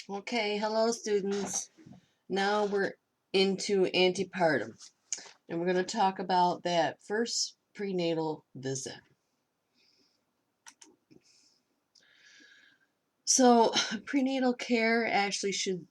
Okay, hello students. Now we're into antepartum, and we're going to talk about that first prenatal visit. So, prenatal care actually should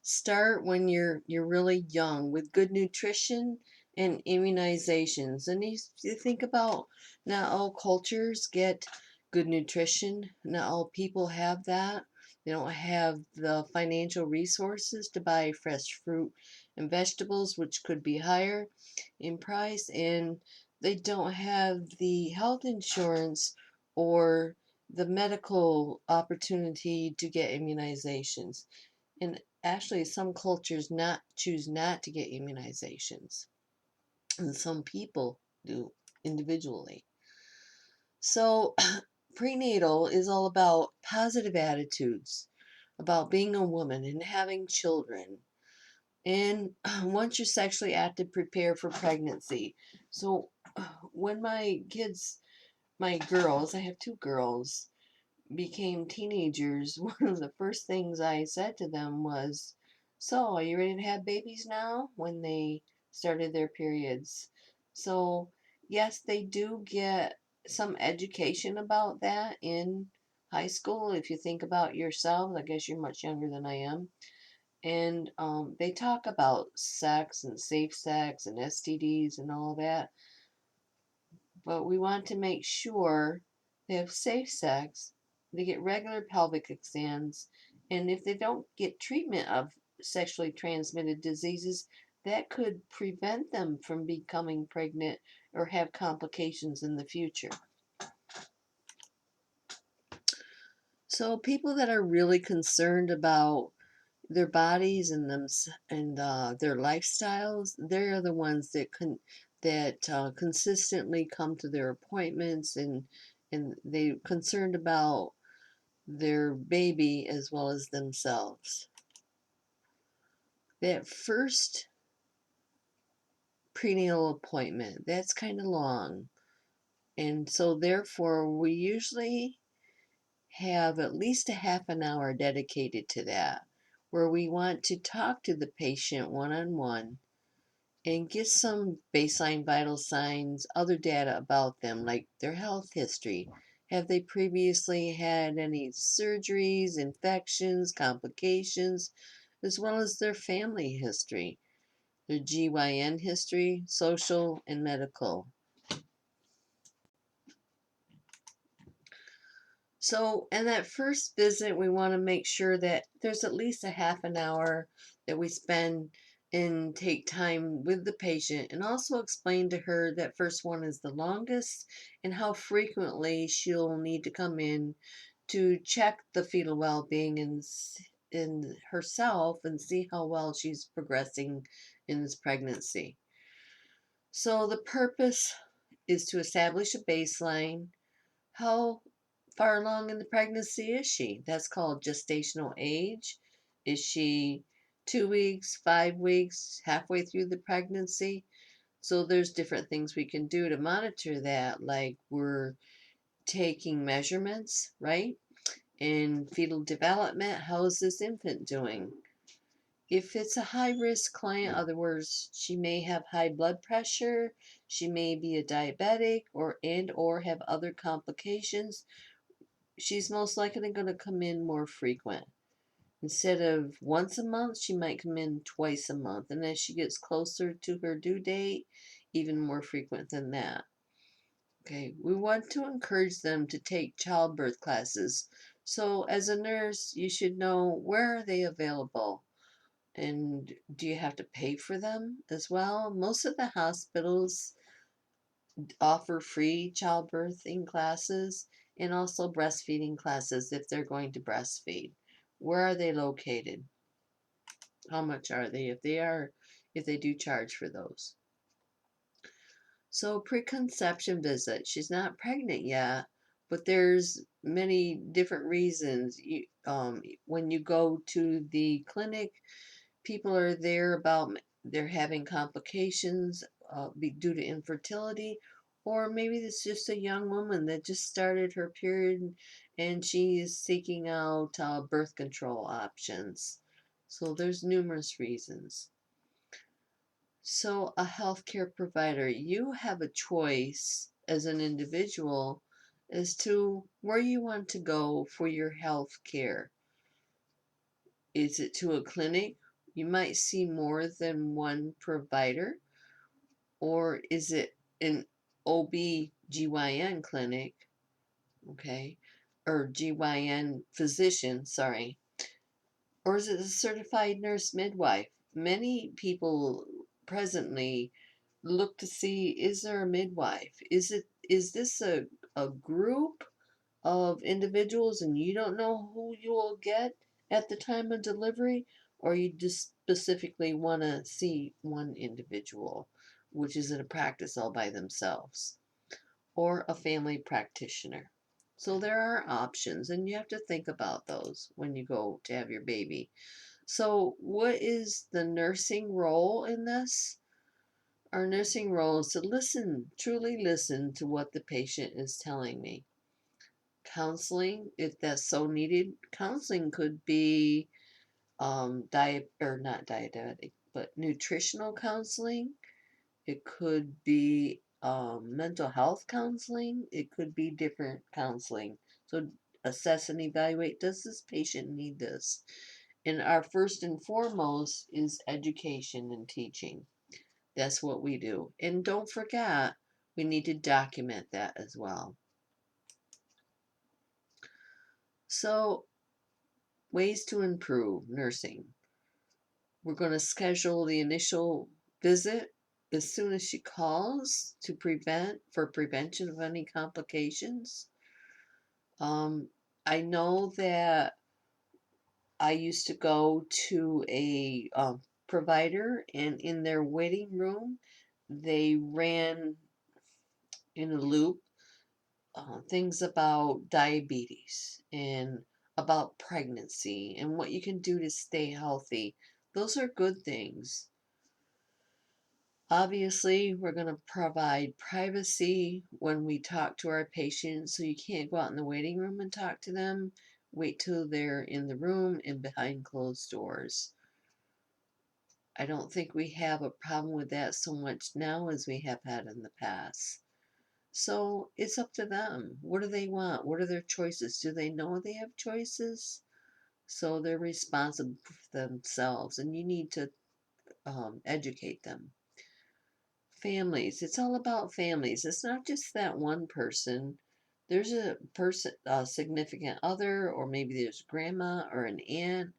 start when you're really young with good nutrition and immunizations. And you think about, not all cultures get good nutrition. Not all people have that. They don't have the financial resources to buy fresh fruit and vegetables, which could be higher in price, and they don't have the health insurance or the medical opportunity to get immunizations. And actually, some cultures not choose not to get immunizations, and some people do individually. So, prenatal is all about positive attitudes, about being a woman and having children. And once you're sexually active, prepare for pregnancy. So, when my kids, my girls, I have two girls, became teenagers, one of the first things I said to them was, "So, are you ready to have babies now?" when they started their periods. So, yes, they do get some education about that in high school. If you think about yourself, I guess you're much younger than I am. And they talk about sex and safe sex and STDs and all that. But we want to make sure they have safe sex, they get regular pelvic exams, and if they don't get treatment of sexually transmitted diseases, that could prevent them from becoming pregnant or have complications in the future. So people that are really concerned about their bodies and them and their lifestyles, they're the ones that consistently come to their appointments, and they're concerned about their baby as well as themselves. That first prenatal appointment, that's kind of long, and so therefore we usually have at least a half an hour dedicated to that, where we want to talk to the patient one on one and get some baseline vital signs, other data about them, like their health history. Have they previously had any surgeries, infections, complications, as well as their family history, their GYN history, social and medical. So, in that first visit, we want to make sure that there's at least a half an hour that we spend and take time with the patient, and also explain to her that first one is the longest and how frequently she'll need to come in to check the fetal well-being in herself and see how well she's progressing in this pregnancy. So, the purpose is to establish a baseline. How far along in the pregnancy is she? That's called gestational age. Is she 2 weeks, 5 weeks, halfway through the pregnancy? So there's different things we can do to monitor that, like we're taking measurements, right? In fetal development, how is this infant doing? If it's a high risk client, in other words, she may have high blood pressure, she may be a diabetic or have other complications, she's most likely going to come in more frequent. Instead of once a month, she might come in twice a month. And as she gets closer to her due date, even more frequent than that. Okay, we want to encourage them to take childbirth classes. So as a nurse, you should know, where are they available? And do you have to pay for them as well? Most of the hospitals offer free childbirthing classes and also breastfeeding classes if they're going to breastfeed. Where are they located? How much are they, if they do charge for those? So preconception visit. She's not pregnant yet, but there's many different reasons. When you go to the clinic, people are there about they're having complications due to infertility, Or maybe it's just a young woman that just started her period and she is seeking out birth control options. So there's numerous reasons. So, a healthcare provider, you have a choice as an individual as to where you want to go for your health care. Is it to a clinic? You might see more than one provider, or is it an OB/GYN clinic, okay, or GYN physician, sorry, or is it a certified nurse midwife? Many people presently look to see, is there a midwife? Is this a group of individuals and you don't know who you will get at the time of delivery, or you just specifically want to see one individual, which is in a practice all by themselves, or a family practitioner. So there are options, and you have to think about those when you go to have your baby. So, what is the nursing role in this? Our nursing role is to listen, truly listen to what the patient is telling me. Counseling, if that's so needed, counseling could be diet or not dietetic, but nutritional counseling. It could be mental health counseling. It could be different counseling. So assess and evaluate, does this patient need this? And our first and foremost is education and teaching. That's what we do. And don't forget, we need to document that as well. So, ways to improve nursing. We're going to schedule the initial visit as soon as she calls to prevent for prevention of any complications. Um, I know that I used to go to a provider, and in their waiting room, they ran in a loop things about diabetes and about pregnancy and what you can do to stay healthy. Those are good things. Obviously, we're going to provide privacy when we talk to our patients, so you can't go out in the waiting room and talk to them. Wait till they're in the room and behind closed doors. I don't think we have a problem with that so much now as we have had in the past. So it's up to them. What do they want? What are their choices? Do they know they have choices? So they're responsible for themselves, and you need to educate them. Families. It's all about families. It's not just that one person. There's a person, a significant other, or maybe there's grandma or an aunt.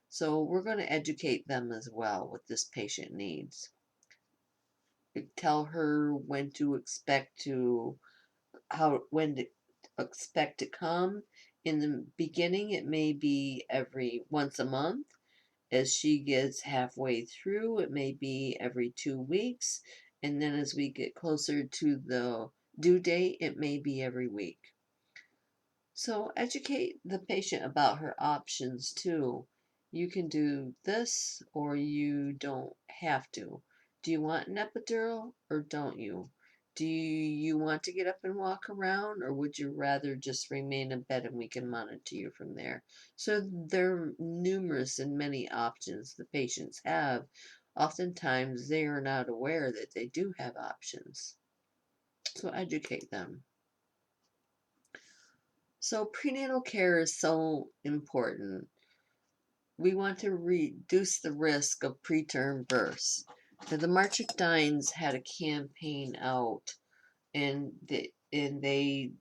So we're going to educate them as well what this patient needs. Tell her when to expect to how when to expect to come. In the beginning, it may be every once a month. As she gets halfway through, it may be every 2 weeks. And then as we get closer to the due date, it may be every week. So educate the patient about her options too. You can do this or you don't have to. Do you want an epidural or don't you? Do you want to get up and walk around, or would you rather just remain in bed and we can monitor you from there? So there are numerous and many options the patients have. Oftentimes they are not aware that they do have options. So educate them. So prenatal care is so important. We want to reduce the risk of preterm births. Now, the March of Dimes had a campaign out, and they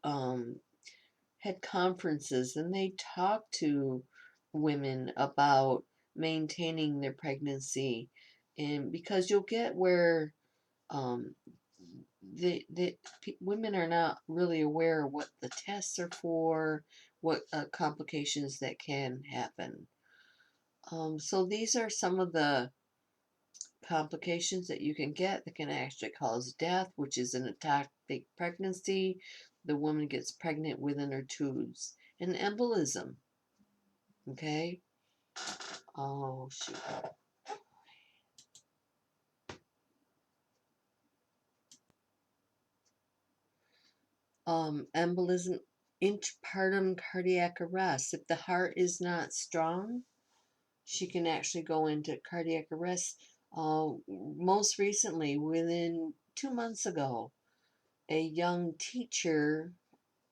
um, had conferences, and they talked to women about maintaining their pregnancy, and because you'll get where um, women are not really aware of what the tests are for, what complications that can happen. So these are some of the complications that you can get that can actually cause death, which is an ectopic pregnancy. The woman gets pregnant within her tubes. An embolism. Okay. Oh shoot. Embolism, intrapartum cardiac arrest. If the heart is not strong, she can actually go into cardiac arrest. Most recently, within 2 months ago, a young teacher,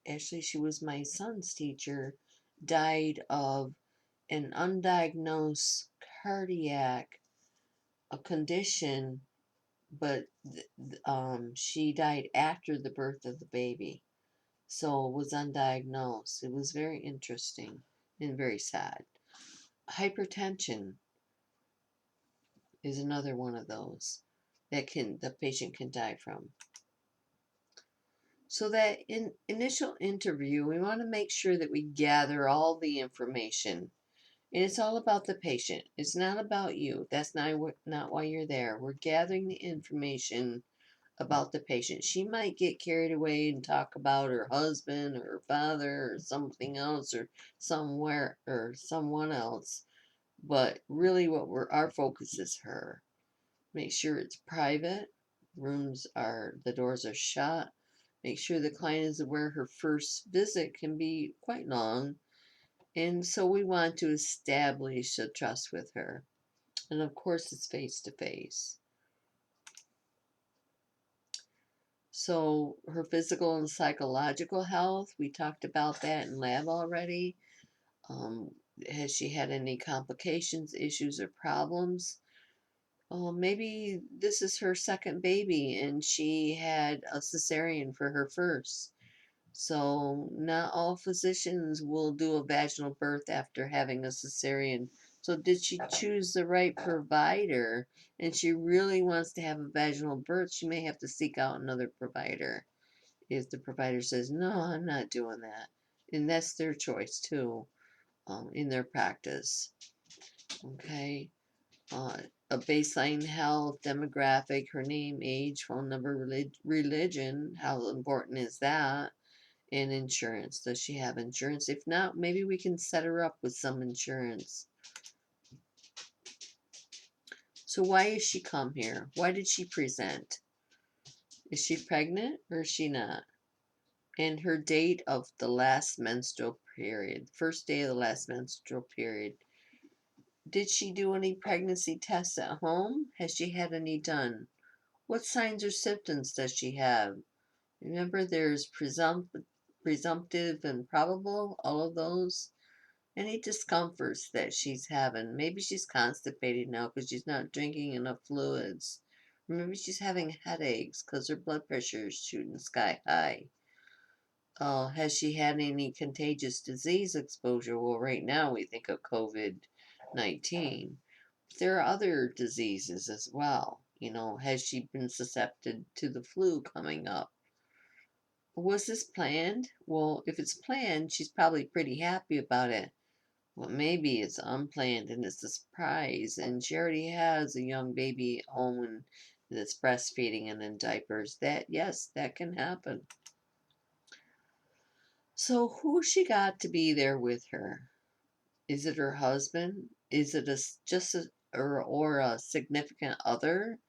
actually, she was my son's teacher, died of an undiagnosed cardiac condition, but she died after the birth of the baby. So it was undiagnosed. It was very interesting and very sad. Hypertension is another one of those that the patient can die from. So that in initial interview, we want to make sure that we gather all the information. And it's all about the patient. It's not about you. That's not why you're there. We're gathering the information about the patient. She might get carried away and talk about her husband or her father or something else or somewhere or someone else. But really our focus is her. Make sure it's private. The doors are shut. Make sure the client is aware her first visit can be quite long. And so we want to establish a trust with her. And of course, it's face to face. So her physical and psychological health, we talked about that in lab already. Um, has she had any complications, issues, or problems? Maybe this is her second baby and she had a cesarean for her first. So not all physicians will do a vaginal birth after having a cesarean. So did she choose the right provider? And she really wants to have a vaginal birth, she may have to seek out another provider. If the provider says, no, I'm not doing that. And that's their choice too, in their practice. Okay. Uh, a baseline health, demographic, her name, age, phone number, religion. How important is that? And insurance. Does she have insurance? If not, maybe we can set her up with some insurance. So why is she come here? Why did she present? Is she pregnant or is she not? And her date of the last menstrual period, first day of the last menstrual period. Did she do any pregnancy tests at home? Has she had any done? What signs or symptoms does she have? Remember, there's presumptive and probable, all of those. Any discomforts that she's having. Maybe she's constipated now because she's not drinking enough fluids. Or maybe she's having headaches because her blood pressure is shooting sky high. Has she had any contagious disease exposure? Well, right now we think of COVID-19. There are other diseases as well. Has she been susceptible to the flu coming up? Was this planned? Well, if it's planned, she's probably pretty happy about it. Well, maybe it's unplanned and it's a surprise, and she already has a young baby at home and that's breastfeeding and in diapers. Yes, that can happen. So, who she got to be there with her? Is it her husband? Is it or a significant other?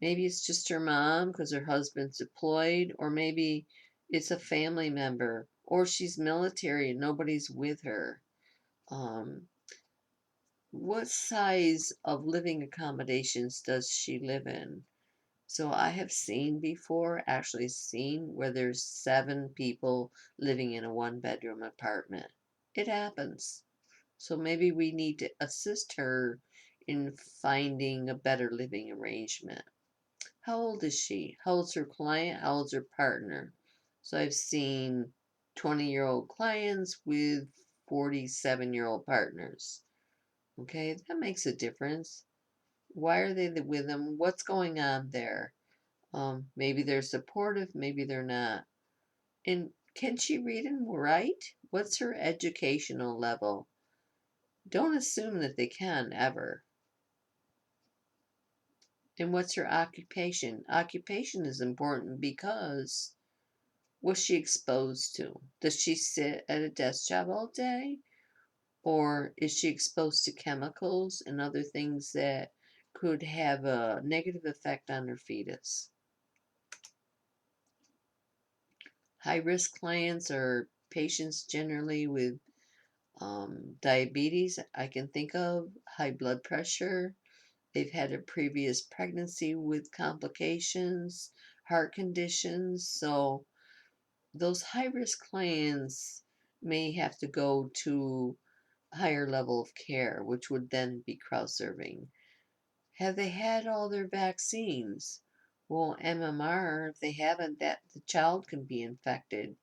Maybe it's just her mom because her husband's deployed, or maybe it's a family member, or she's military and nobody's with her. Um, what size of living accommodations does she live in? So I have actually seen where there's 7 people living in a 1-bedroom apartment. It happens. So maybe we need to assist her in finding a better living arrangement. How old is she? How old's her client? How old's her partner? So I've seen 20-year-old clients with 47-year-old partners. Okay, that makes a difference. Why are they with them? What's going on there? Maybe they're supportive, maybe they're not. And can she read and write? What's her educational level? Don't assume that they can ever. And what's her occupation? Occupation is important because what's she exposed to? Does she sit at a desk job all day? Or is she exposed to chemicals and other things that could have a negative effect on her fetus? High risk clients are patients generally with diabetes, I can think of, high blood pressure. They've had a previous pregnancy with complications, heart conditions. So those high risk clients may have to go to a higher level of care, which would then be crowd serving. Have they had all their vaccines? Well, MMR, if they haven't, that the child can be infected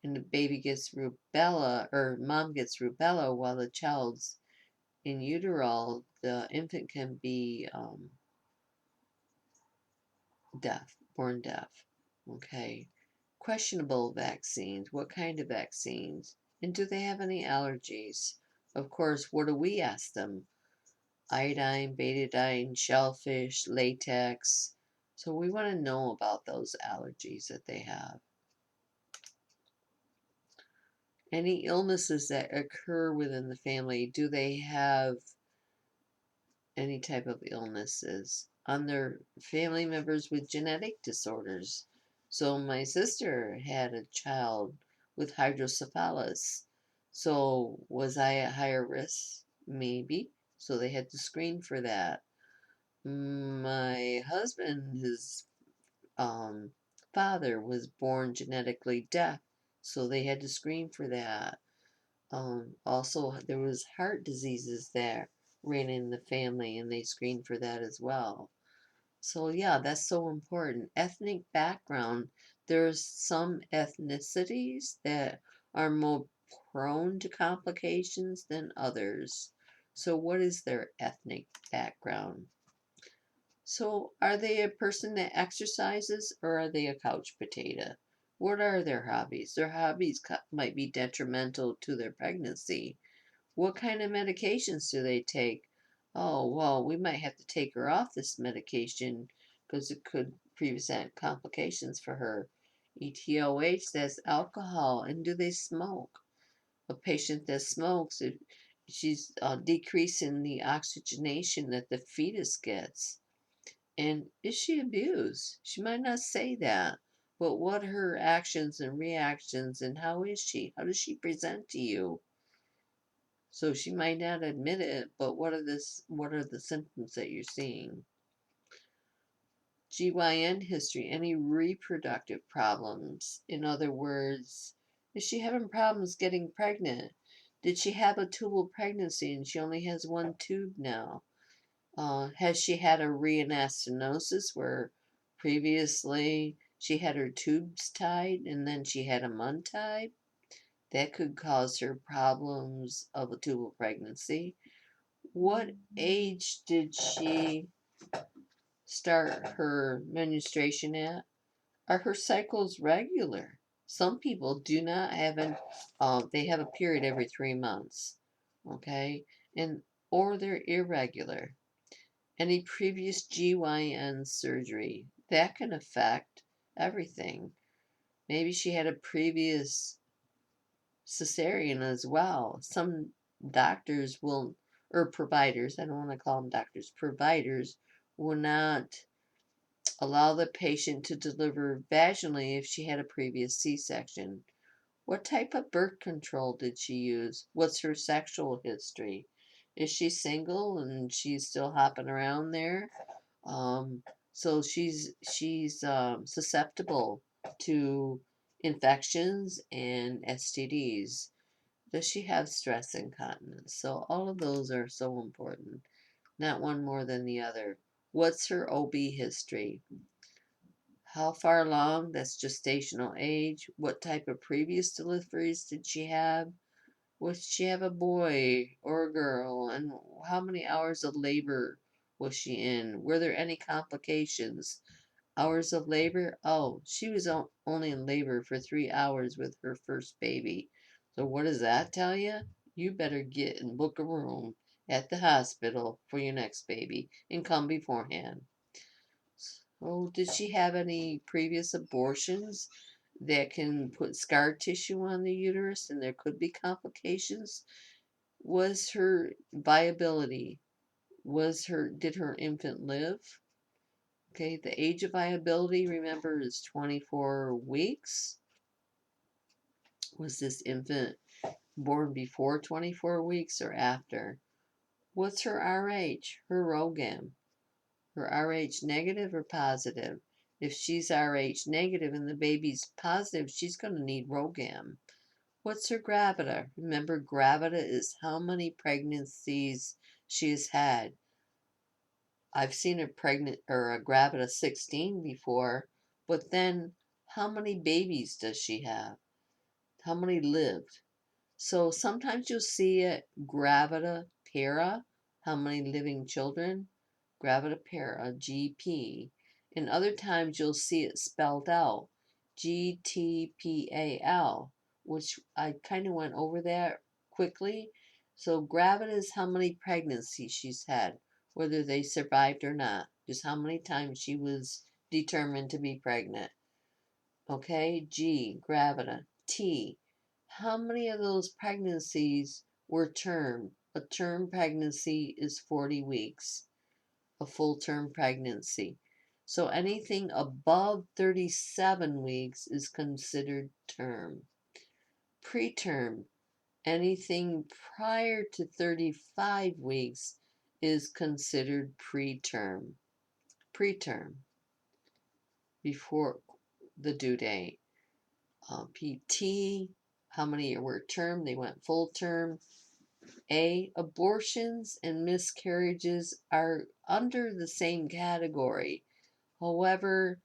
and the baby gets rubella or mom gets rubella while the child's in utero, the infant can be deaf, born deaf. Okay. Questionable vaccines. What kind of vaccines? And do they have any allergies? Of course, what do we ask them? Iodine, betadine, shellfish, latex. So we want to know about those allergies that they have. Any illnesses that occur within the family, do they have any type of illnesses on their family members with genetic disorders? So my sister had a child with hydrocephalus. So was I at higher risk? Maybe. So they had to screen for that. My husband, his um, father was born genetically deaf, so they had to screen for that. Also, there was heart diseases that ran in the family, and they screened for that as well. So yeah, that's so important. Ethnic background. There's some ethnicities that are more prone to complications than others. So what is their ethnic background? So are they a person that exercises or are they a couch potato? What are their hobbies? Their hobbies might be detrimental to their pregnancy. What kind of medications do they take? Oh, well, we might have to take her off this medication because it could present complications for her. ETOH, that's alcohol. And do they smoke? A patient that smokes, she's decreasing the oxygenation that the fetus gets. And is she abused? She might not say that, but what are her actions and reactions and how is she? How does she present to you? So she might not admit it, but what are the symptoms that you're seeing? GYN history, any reproductive problems? In other words, is she having problems getting pregnant? Did she have a tubal pregnancy and she only has one tube now? Has she had a reanastenosis where previously she had her tubes tied and then she had them untied? That could cause her problems of a tubal pregnancy. What age did she start her menstruation at? Are her cycles regular? Some people do not have they have a period every 3 months, okay? And or they're irregular. Any previous GYN surgery, that can affect everything. Maybe she had a previous cesarean as well. Some doctors will, or providers, I don't want to call them doctors, providers will not allow the patient to deliver vaginally if she had a previous C-section. What type of birth control did she use? What's her sexual history? Is she single and she's still hopping around there? Um, so she's susceptible to infections and STDs. Does she have stress incontinence? So all of those are so important, not one more than the other. What's her OB history? How far along? That's gestational age. What type of previous deliveries did she have? Did she have a boy or a girl? And how many hours of labor was she in? Were there any complications? Hours of labor? Oh, she was only in labor for 3 hours with her first baby. So what does that tell you? You better get and book a room at the hospital for your next baby and come beforehand. Oh, did she have any previous abortions that can put scar tissue on the uterus and there could be complications? Was her viability, did her infant live? Okay, the age of viability, remember, is 24 weeks. Was this infant born before 24 weeks or after? What's her RH, her ROGAM? Her RH negative or positive? If she's RH negative and the baby's positive, she's going to need ROGAM. What's her gravida? Remember, gravida is how many pregnancies she has had. I've seen a pregnant or a gravida 16 before, but then how many babies does she have? How many lived? So sometimes you'll see it gravida para, how many living children? Gravida para, GP. And other times you'll see it spelled out, GTPAL, which I kind of went over that quickly. So gravida is how many pregnancies she's had, whether they survived or not, just how many times she was determined to be pregnant. Okay, G, gravida. T, how many of those pregnancies were term? A term pregnancy is 40 weeks, a full term pregnancy. So anything above 37 weeks is considered term. Preterm, anything prior to 35 weeks is considered preterm. Preterm, before the due date. PT, how many were term? They went full term. A, abortions and miscarriages are under the same category. However,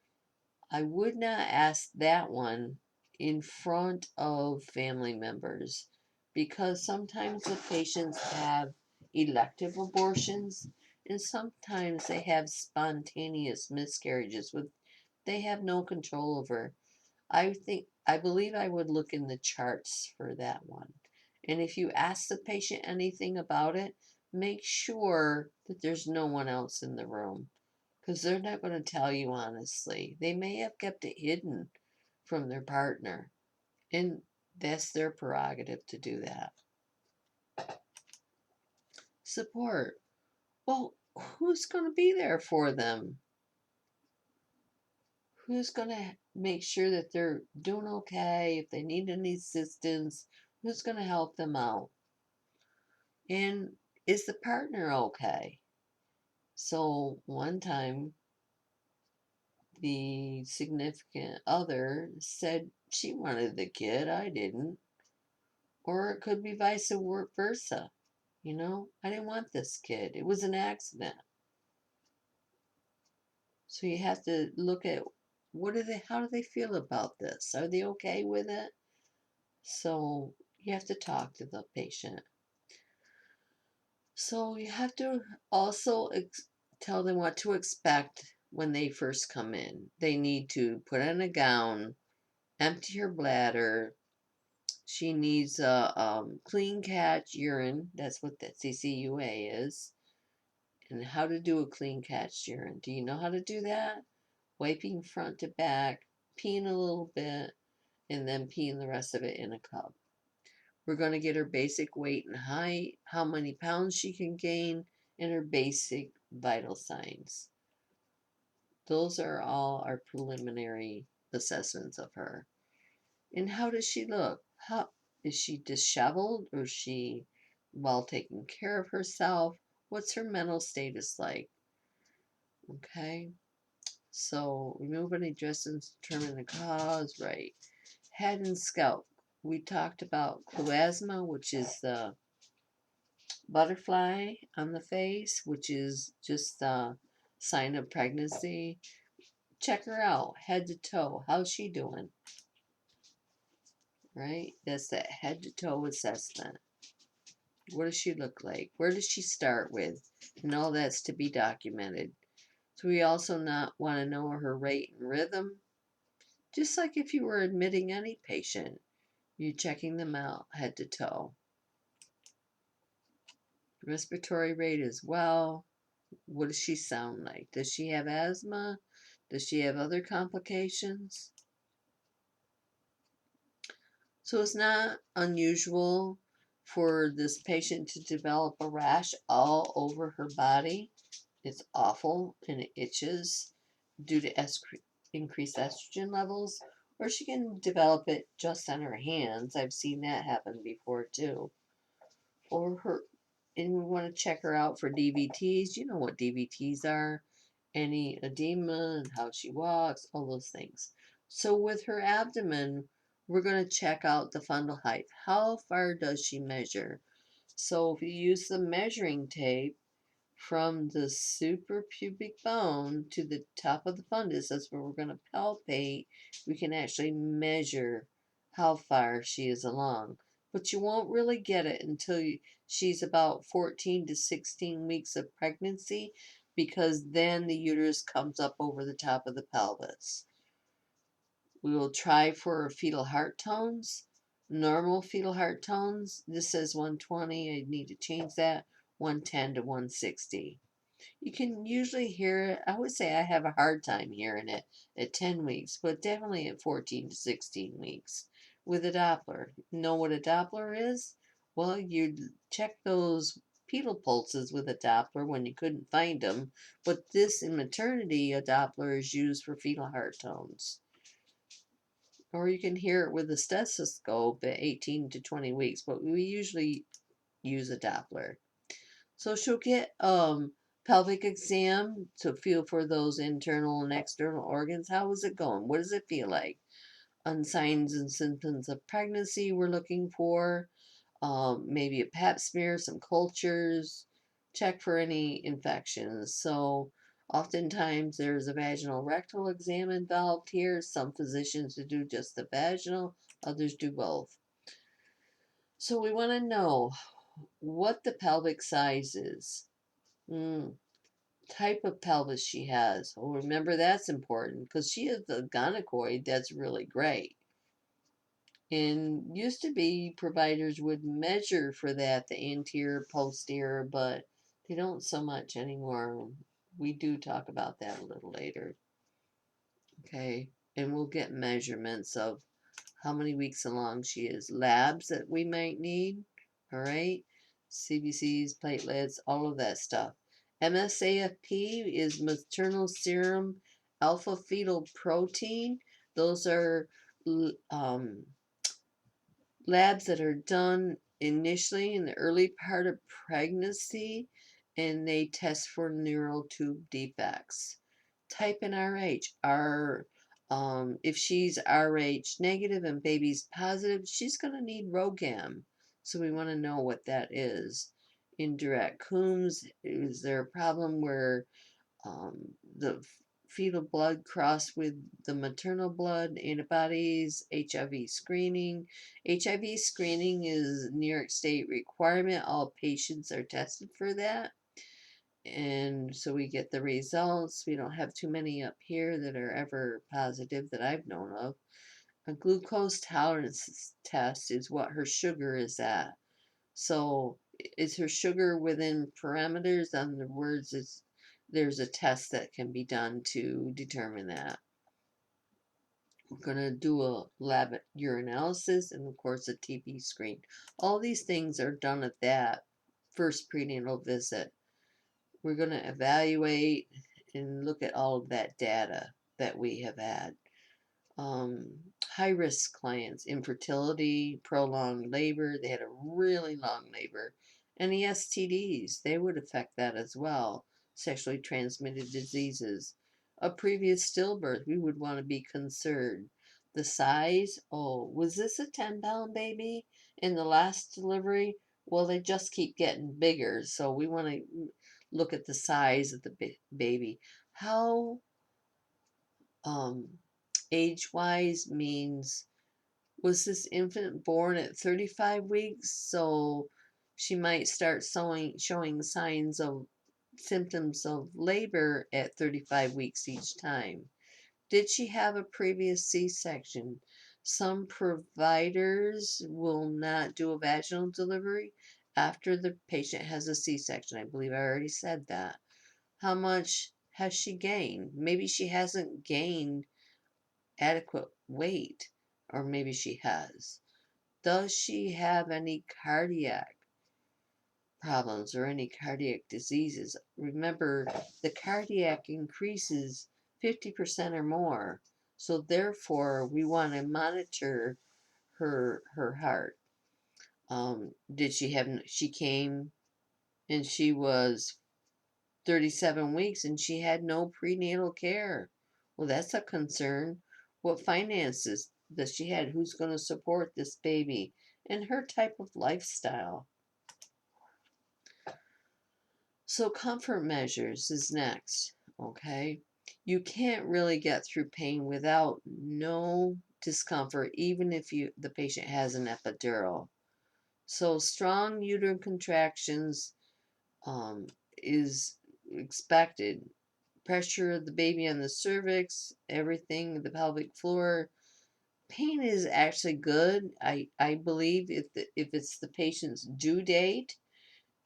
I would not ask that one in front of family members because sometimes the patients have elective abortions and sometimes they have spontaneous miscarriages with they have no control over. I believe I would look in the charts for that one. And if you ask the patient anything about it, make sure that there's no one else in the room because they're not going to tell you honestly. They may have kept it hidden from their partner, and that's their prerogative to do that. Support. Well, who's going to be there for them? Who's going to make sure that they're doing okay? If they need any assistance, who's going to help them out? And is the partner okay? So one time, the significant other said she wanted the kid, I didn't. Or it could be vice versa. I didn't want this kid. It was an accident. So you have to look at how do they feel about this? Are they okay with it? So you have to talk to the patient. So you have to also tell them what to expect when they first come in. They need to put on a gown, empty her bladder. She needs a clean catch urine. That's what that CCUA is. And how to do a clean catch urine. Do you know how to do that? Wiping front to back, peeing a little bit, and then peeing the rest of it in a cup. We're going to get her basic weight and height, how many pounds she can gain, and her basic vital signs. Those are all our preliminary assessments of her. And how does she look? How is she disheveled or is she well taken care of herself? What's her mental status like? Okay. So remove any distance, determine the cause, right? Head and scalp. We talked about chloasma, which is the butterfly on the face, which is just a sign of pregnancy. Check her out, head to toe. How's she doing? Right? That's that head to toe assessment. What does she look like? Where does she start with? And all that's to be documented. So we also not want to know her rate and rhythm. Just like if you were admitting any patient, you're checking them out head to toe. Respiratory rate as well. What does she sound like? Does she have asthma? Does she have other complications? So it's not unusual for this patient to develop a rash all over her body. It's awful and it itches due to increased estrogen levels, or she can develop it just on her hands. I've seen that happen before too. Or her, and we want to check her out for DVTs. You know what DVTs are, any edema and how she walks, all those things. So with her abdomen, we're going to check out the fundal height. How far does she measure? So if you use the measuring tape, from the suprapubic bone to the top of the fundus, that's where we're going to palpate, we can actually measure how far she is along. But you won't really get it until she's about 14 to 16 weeks of pregnancy, because then the uterus comes up over the top of the pelvis. We will try for fetal heart tones. Normal fetal heart tones, this says 120, I need to change that, 110 to 160. You can usually hear it. I would say I have a hard time hearing it at 10 weeks, but definitely at 14 to 16 weeks with a Doppler. Know what a Doppler is? Well, you'd check those pedal pulses with a Doppler when you couldn't find them, but this in maternity, a Doppler is used for fetal heart tones. Or you can hear it with a stethoscope at 18 to 20 weeks, but we usually use a Doppler. So she'll get pelvic exam to feel for those internal and external organs. How is it going? What does it feel like? On signs and symptoms of pregnancy we're looking for. Maybe a pap smear, some cultures, check for any infections. So oftentimes there's a vaginal rectal exam involved here. Some physicians do just the vaginal, others do both. So we want to know what the pelvic size is. Type of pelvis she has. Oh, remember that's important because she has the gonocoid that's really great. And used to be providers would measure for that, the anterior, posterior, but they don't so much anymore. We do talk about that a little later. Okay, and we'll get measurements of how many weeks along she is, labs that we might need, all right, CBCs, platelets, all of that stuff. MSAFP is maternal serum alpha fetal protein. Those are um, labs that are done initially in the early part of pregnancy, and they test for neural tube defects. Type in RH. If she's RH negative and baby's positive, she's going to need ROGAM. So we want to know what that is. Indirect Coombs, is there a problem where the fetal blood crossed with the maternal blood, antibodies, HIV screening? HIV screening is New York State requirement. All patients are tested for that. And so we get the results. We don't have too many up here that are ever positive that I've known of. A glucose tolerance test is what her sugar is at. So is her sugar within parameters? In other words, there's a test that can be done to determine that. We're going to do a lab urinalysis and of course a TB screen. All these things are done at that first prenatal visit. We're going to evaluate and look at all of that data that we have had. High risk clients, infertility, prolonged labor, they had a really long labor, and the STDs, they would affect that as well. Sexually transmitted diseases. A previous stillbirth, we would want to be concerned. The size, oh, was this a 10-pound baby in the last delivery? Well, they just keep getting bigger, so we want to look at the size of the baby. How age-wise means, was this infant born at 35 weeks? So she might start showing signs of symptoms of labor at 35 weeks each time. Did she have a previous C-section? Some providers will not do a vaginal delivery after the patient has a C-section. I believe I already said that. How much has she gained? Maybe she hasn't gained adequate weight, or maybe she has. Does she have any cardiac problems or any cardiac diseases? Remember, the cardiac increases 50% or more. So therefore, we want to monitor her heart. Did she have? She came and she was 37 weeks and she had no prenatal care. Well, that's a concern. What finances does she had? Who's going to support this baby and her type of lifestyle? So comfort measures is next. Okay. You can't really get through pain without no discomfort, even if the patient has an epidural. So strong uterine contractions um, is expected. Pressure of the baby on the cervix, everything, the pelvic floor. Pain is actually good. I believe if it's the patient's due date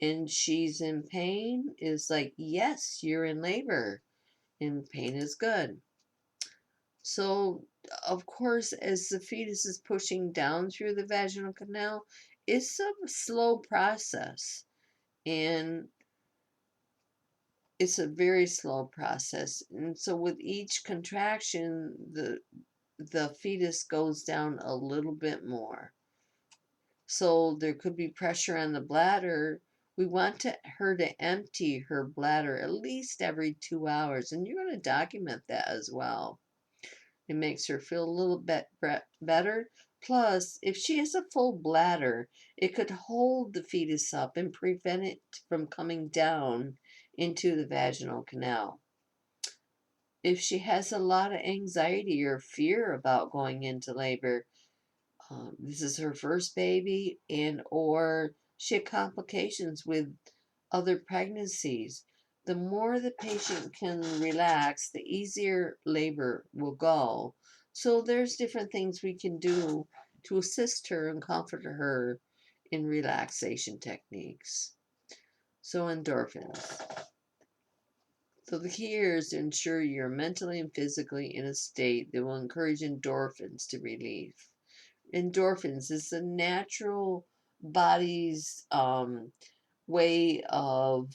and she's in pain, is like, yes, you're in labor and pain is good. So, of course, as the fetus is pushing down through the vaginal canal, it's a slow process. And it's a very slow process. And so with each contraction, the fetus goes down a little bit more. So there could be pressure on the bladder. We want her to empty her bladder at least every 2 hours, and you're going to document that as well. It makes her feel a little bit better. Plus, if she has a full bladder, it could hold the fetus up and prevent it from coming down into the vaginal canal. If she has a lot of anxiety or fear about going into labor, this is her first baby, and or she had complications with other pregnancies, the more the patient can relax, the easier labor will go. So there's different things we can do to assist her and comfort her in relaxation techniques. So endorphins. So the key here is to ensure you're mentally and physically in a state that will encourage endorphins to release. Endorphins is the natural body's way of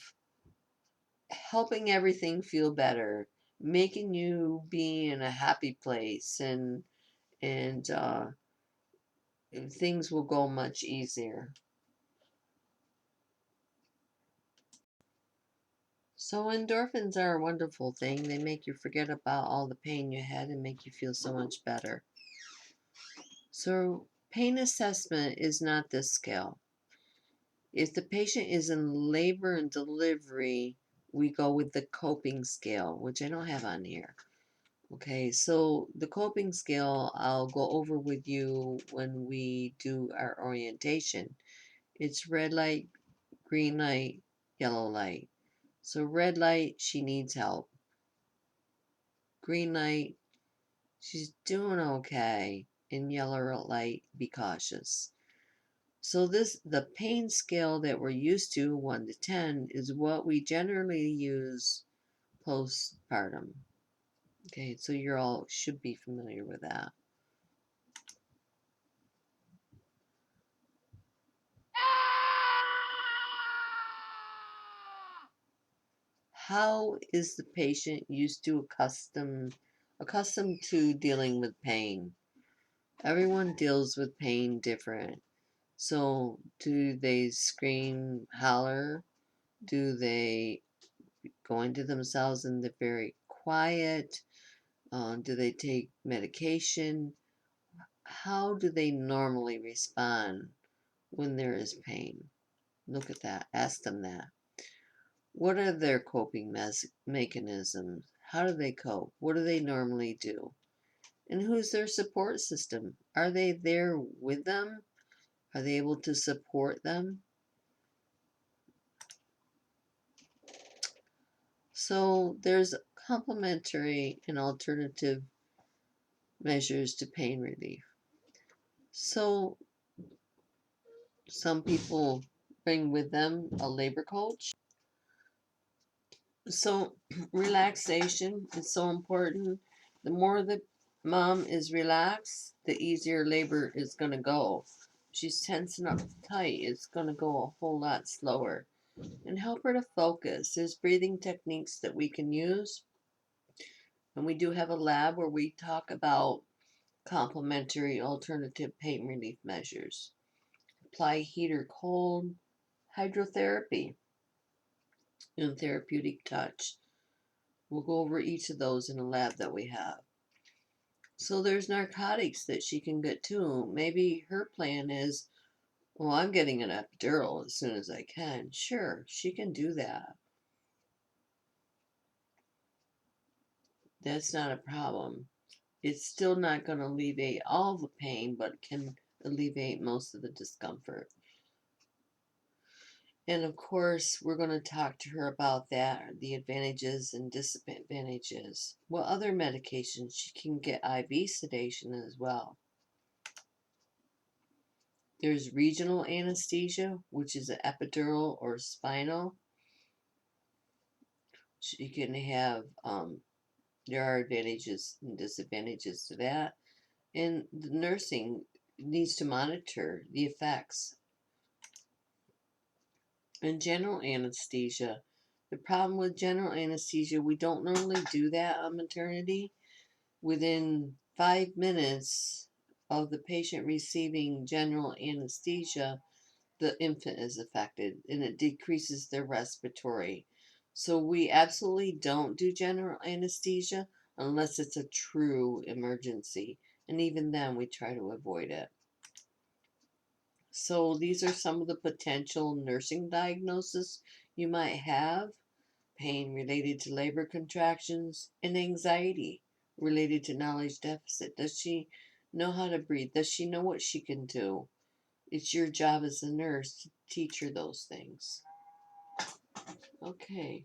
helping everything feel better, making you be in a happy place, and things will go much easier. So endorphins are a wonderful thing. They make you forget about all the pain you had and make you feel so much better. So pain assessment is not this scale. If the patient is in labor and delivery, we go with the coping scale, which I don't have on here. Okay, so the coping scale I'll go over with you when we do our orientation. It's red light, green light, yellow light. So red light, she needs help. Green light, she's doing okay. And yellow light, be cautious. So the pain scale that we're used to, 1 to 10, is what we generally use postpartum. Okay, so you're all should be familiar with that. How is the patient used to accustomed to dealing with pain? Everyone deals with pain different. So do they scream, holler? Do they go into themselves and they're very quiet? Do they take medication? How do they normally respond when there is pain? Look at that. Ask them that. What are their coping mechanisms? How do they cope? What do they normally do? And who's their support system? Are they there with them? Are they able to support them? So there's complementary and alternative measures to pain relief. So some people bring with them a labor coach. So relaxation is so important. The more the mom is relaxed, the easier labor is going to go. She's tensing up tight, it's going to go a whole lot slower. And help her to focus. There's breathing techniques that we can use And we do have a lab where we talk about complementary alternative pain relief measures. Apply heat or cold, hydrotherapy, and therapeutic touch. We'll go over each of those in a lab that we have. So there's narcotics that she can get too. Maybe her plan is, well, I'm getting an epidural as soon as I can. Sure, she can do that. That's not a problem. It's still not going to alleviate all the pain, but can alleviate most of the discomfort. And of course, we're going to talk to her about that, the advantages and disadvantages. What other medications? She can get IV sedation as well. There's regional anesthesia, which is an epidural or spinal. She can have, there are advantages and disadvantages to that. And the nursing needs to monitor the effects. And general anesthesia. The problem with general anesthesia, we don't normally do that on maternity. Within 5 minutes of the patient receiving general anesthesia, the infant is affected and it decreases their respiratory. So we absolutely don't do general anesthesia unless it's a true emergency. And even then, we try to avoid it. So these are some of the potential nursing diagnoses you might have: pain related to labor contractions, and anxiety related to knowledge deficit. Does she know how to breathe? Does she know what she can do? It's your job as a nurse to teach her those things. Okay.